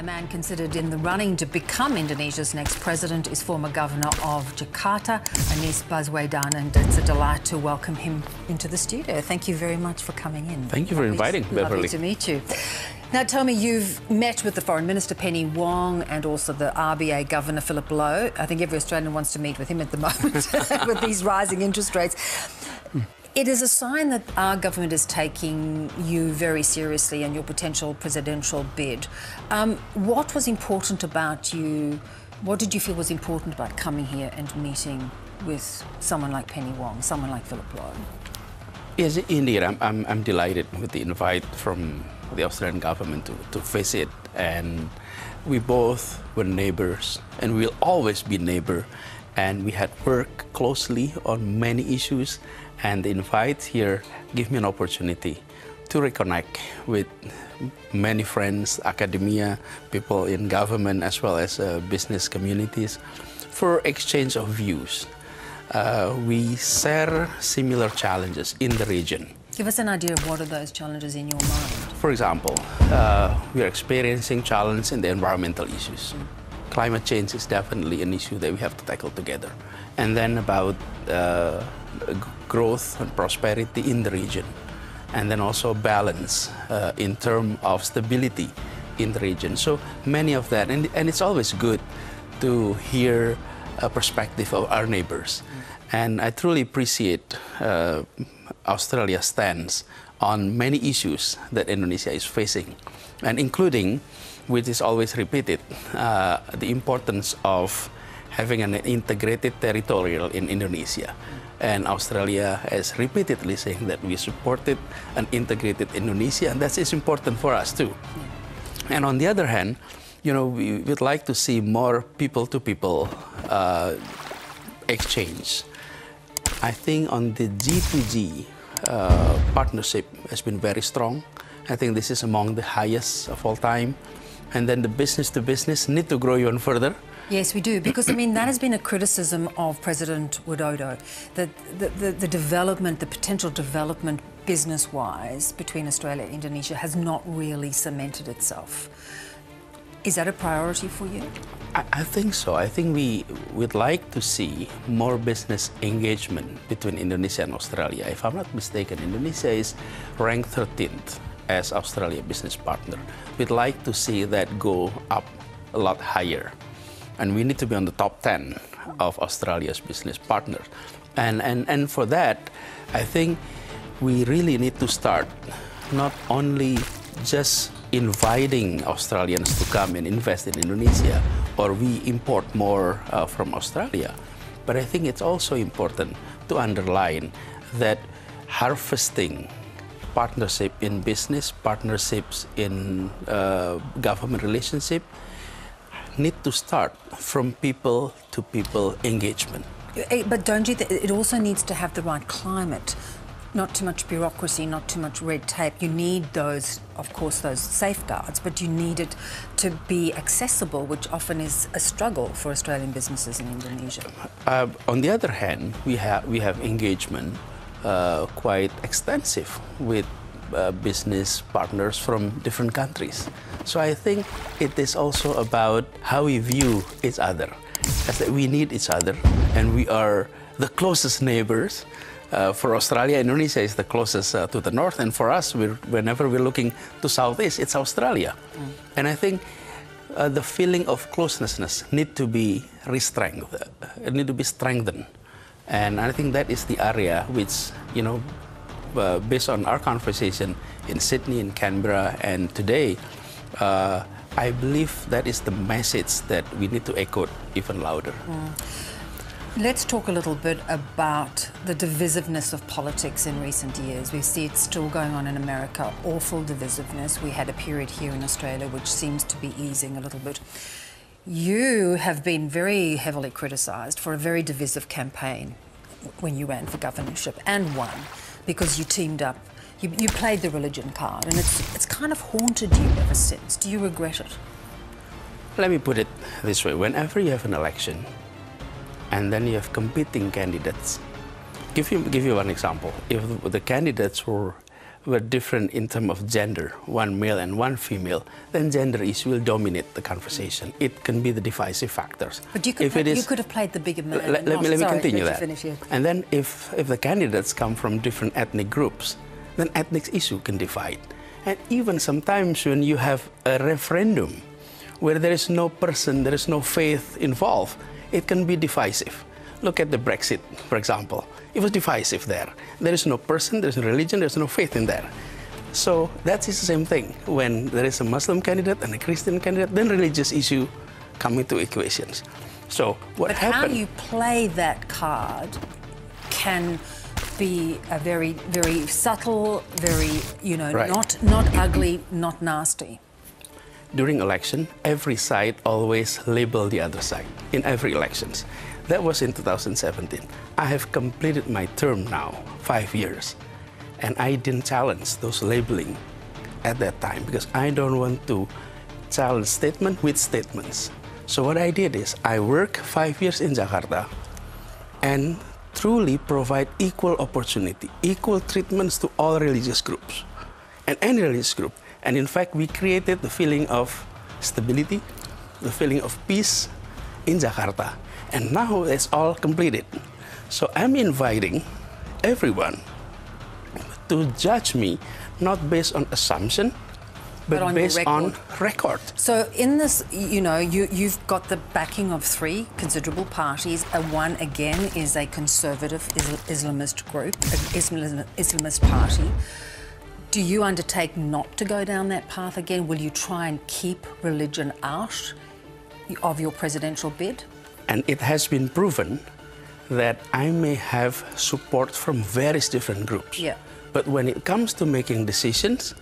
A man considered in the running to become Indonesia's next president is former Governor of Jakarta, Anies Baswedan, and it's a delight to welcome him into the studio. Thank you very much for coming in. Thank you for inviting, Beverley. Lovely to meet you. Now, tell me, you've met with the Foreign Minister, Penny Wong, and also the RBA Governor, Philip Lowe. I think every Australian wants to meet with him at the moment with these rising interest rates. It is a sign that our government is taking you very seriously and your potential presidential bid. What was important about you? What did you feel was important about coming here and meeting with someone like Penny Wong, someone like Philip Lowe? Yes, indeed. I'm delighted with the invite from the Australian government to visit. And we both were neighbors, and we'll always be neighbors. And we had worked closely on many issues. And the invite here gave me an opportunity to reconnect with many friends, academia, people in government, as well as business communities, for exchange of views. We share similar challenges in the region. Give us an idea of what are those challenges in your mind? For example, we are experiencing challenges in the environmental issues. Climate change is definitely an issue that we have to tackle together. And then about growth and prosperity in the region. And then also balance in terms of stability in the region. So many of that, and it's always good to hear a perspective of our neighbors. And I truly appreciate Australia's stance on many issues that Indonesia is facing, and including, which is always repeated, the importance of having an integrated territorial in Indonesia. And Australia has repeatedly saying that we supported an integrated Indonesia, and that is important for us too. Yeah. And on the other hand, you know, we would like to see more people-to-people exchange. I think on the G2G partnership has been very strong. I think this is among the highest of all time. And then the business-to-business need to grow even further. Yes, we do, because, I mean, that has been a criticism of President Widodo, that the development, the potential development business-wise between Australia and Indonesia has not really cemented itself. Is that a priority for you? I think so. I think we would like to see more business engagement between Indonesia and Australia. If I'm not mistaken, Indonesia is ranked 13th as Australia business partner. We'd like to see that go up a lot higher. And we need to be on the top 10 of Australia's business partners. And for that, I think we really need to start not only just inviting Australians to come and invest in Indonesia, or we import more from Australia, but I think it's also important to underline that harvesting partnership in business, partnerships in government relationship, need to start from people-to-people engagement. But don't you think it also needs to have the right climate? Not too much bureaucracy, not too much red tape. You need those, of course, those safeguards, but you need it to be accessible, which often is a struggle for Australian businesses in Indonesia. On the other hand, we have engagement quite extensive with business partners from different countries. So I think it is also about how we view each other, as that we need each other, and we are the closest neighbors. For Australia, Indonesia is the closest to the north, and for us, whenever we're looking to southeast, it's Australia. And I think the feeling of closeness need to be strengthened. And I think that is the area which, you know, based on our conversation in Sydney, in Canberra, and today, I believe that is the message that we need to echo even louder. Let's talk a little bit about the divisiveness of politics in recent years. We see it still going on in America, awful divisiveness. We had a period here in Australia which seems to be easing a little bit. You have been very heavily criticised for a very divisive campaign when you ran for governorship, and won, because you teamed up. You played the religion card, and it's kind of haunted you ever since. Do you regret it? Let me put it this way. Whenever you have an election, and then you have competing candidates. Give you one example. If the candidates were different in terms of gender, one male and one female, then gender issue will dominate the conversation. It can be the divisive factors. But you could, you could have played the bigger man. Let me continue that. And then if the candidates come from different ethnic groups, then ethnic issue can divide. And even sometimes when you have a referendum where there is no person, there is no faith involved, it can be divisive. Look at the Brexit, for example. It was divisive there. There is no person, there is no religion, there is no faith in there. So that is the same thing. When there is a Muslim candidate and a Christian candidate, then religious issue come into equations. So what happened? But how you play that card can be a very, very subtle, very, you know, right. not ugly, not nasty. During election, every side always label the other side in every elections. That was in 2017. I have completed my term now, 5 years. And I didn't challenge those labeling at that time because I don't want to challenge statement with statements. So what I did is I worked 5 years in Jakarta and truly provide equal opportunity, equal treatments to all religious groups and any religious group. And in fact, we created the feeling of stability, the feeling of peace in Jakarta. And now it's all completed. So I'm inviting everyone to judge me not based on assumption, but based on record. So in this, you know, you've got the backing of 3 considerable parties. One, again, is a conservative Islamist group, an Islamist party. Do you undertake not to go down that path again? Will you try and keep religion out of your presidential bid? And it has been proven that I may have support from various different groups. Yeah. But when it comes to making decisions,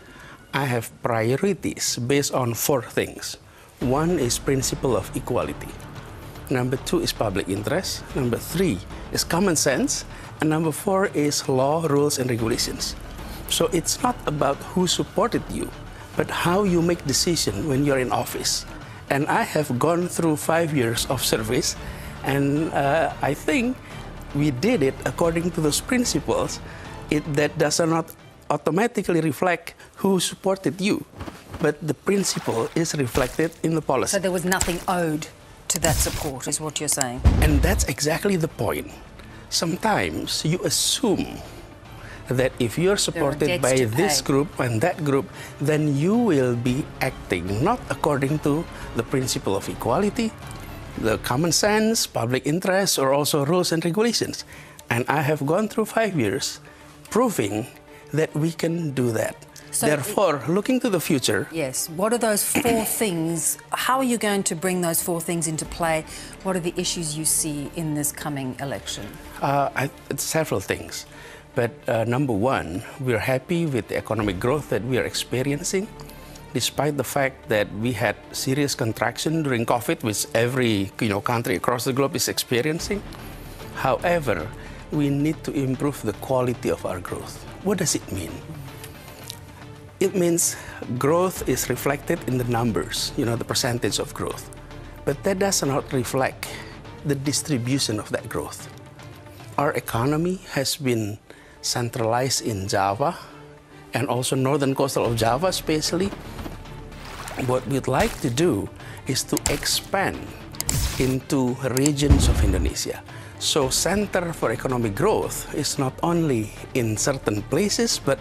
I have priorities based on 4 things. 1 is principle of equality. Number 2 is public interest. Number 3 is common sense. And number 4 is law, rules, and regulations. So it's not about who supported you, but how you make decisions when you're in office. And I have gone through 5 years of service, and I think we did it according to those principles. That does not automatically reflect who supported you, but the principle is reflected in the policy. So there was nothing owed to that support, is what you're saying? And that's exactly the point. Sometimes you assume that if you're supported by this group and that group, then you will be acting not according to the principle of equality, the common sense, public interest, or also rules and regulations. And I have gone through 5 years proving that we can do that. So therefore, looking to the future... Yes. What are those 4 things? How are you going to bring those 4 things into play? What are the issues you see in this coming election? Several things. But number 1, we're happy with the economic growth that we are experiencing, despite the fact that we had serious contraction during COVID, which every country across the globe is experiencing. However, we need to improve the quality of our growth. What does it mean? It means growth is reflected in the numbers, the percentage of growth. But that does not reflect the distribution of that growth. Our economy has been centralized in Java and also northern coastal of Java especially. What we'd like to do is to expand into regions of Indonesia. So center for economic growth is not only in certain places, but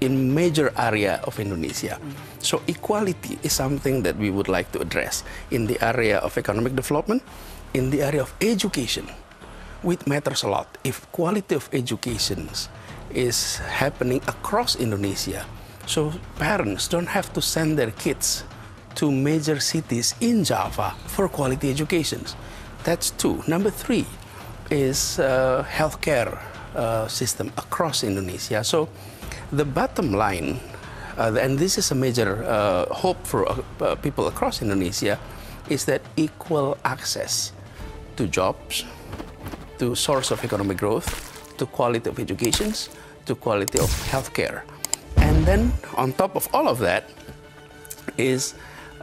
in major area of Indonesia. So equality is something that we would like to address in the area of economic development, in the area of education, which matters a lot. If quality of education is happening across Indonesia, so parents don't have to send their kids to major cities in Java for quality education. That's 2. Number 3, is healthcare system across Indonesia. So the bottom line, and this is a major hope for people across Indonesia, is that equal access to jobs, to source of economic growth, to quality of education, to quality of healthcare. And then on top of all of that is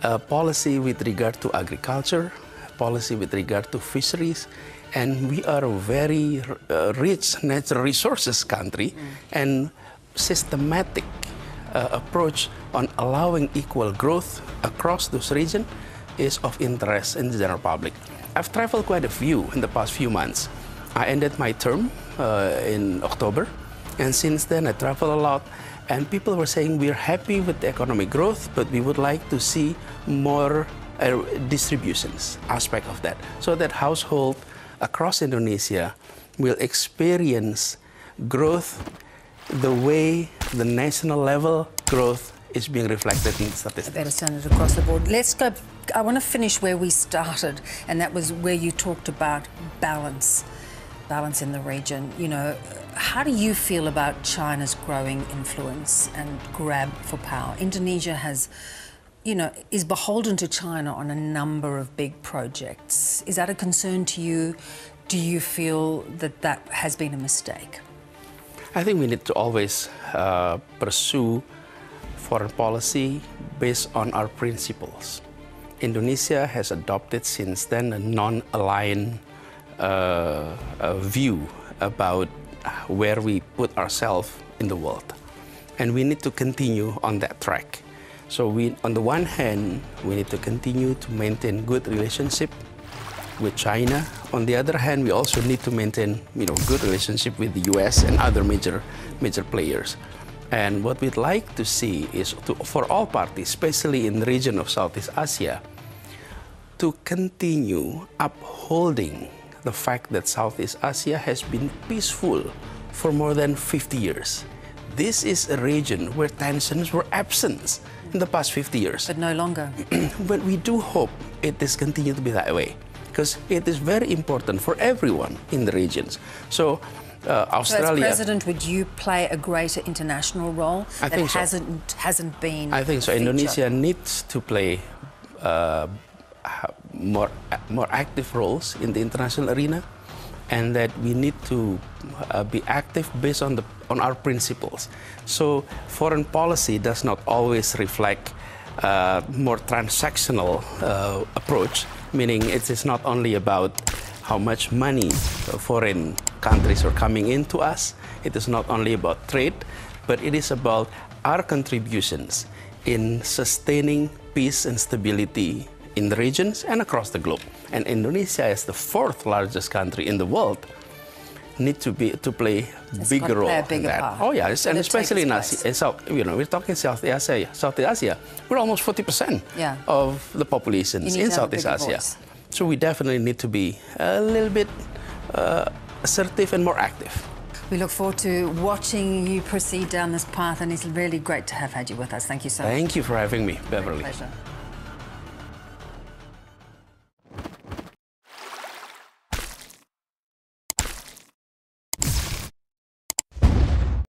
a policy with regard to agriculture, policy with regard to fisheries, and we are a very rich natural resources country, and systematic approach on allowing equal growth across those regions is of interest in the general public. I've traveled quite a few in the past few months. I ended my term in October, and since then I travel a lot, and people were saying we're happy with the economic growth, but we would like to see more distributions aspect of that, so that household across Indonesia will experience growth the way the national level growth is being reflected in statistics. Better standard across the board. Let's go. I want to finish where we started, and that was where you talked about balance in the region. You know, how do you feel about China's growing influence and grab for power? Indonesia has, you know, is beholden to China on a number of big projects. Is that a concern to you? Do you feel that that has been a mistake? I think we need to always pursue foreign policy based on our principles. Indonesia has adopted since then a non-aligned view about where we put ourselves in the world. And we need to continue on that track. So we, on the one hand, we need to continue to maintain good relationship with China. On the other hand, we also need to maintain, good relationship with the US and other major players. And what we'd like to see is for all parties, especially in the region of Southeast Asia, to continue upholding the fact that Southeast Asia has been peaceful for more than 50 years. This is a region where tensions were absent in the past 50 years. But no longer. But we do hope it is continue to be that way, because it is very important for everyone in the regions. So Australia. So as president, would you play a greater international role I think so. hasn't been? I think so. Indonesia needs to play more active roles in the international arena, and that we need to be active based on our principles. So foreign policy does not always reflect more transactional approach, meaning it is not only about how much money foreign countries are coming into us. It is not only about trade, but it is about our contributions in sustaining peace and stability in the regions and across the globe. And Indonesia, as the fourth largest country in the world, need to play bigger role in that. Part. Oh yeah, and especially in South. We're talking Southeast Asia. We're almost 40% of the population in Southeast Asia. Voice. So we definitely need to be a little bit assertive and more active. We look forward to watching you proceed down this path, and it's really great to have had you with us. Thank you so much. Thank you for having me, Beverley. Pleasure.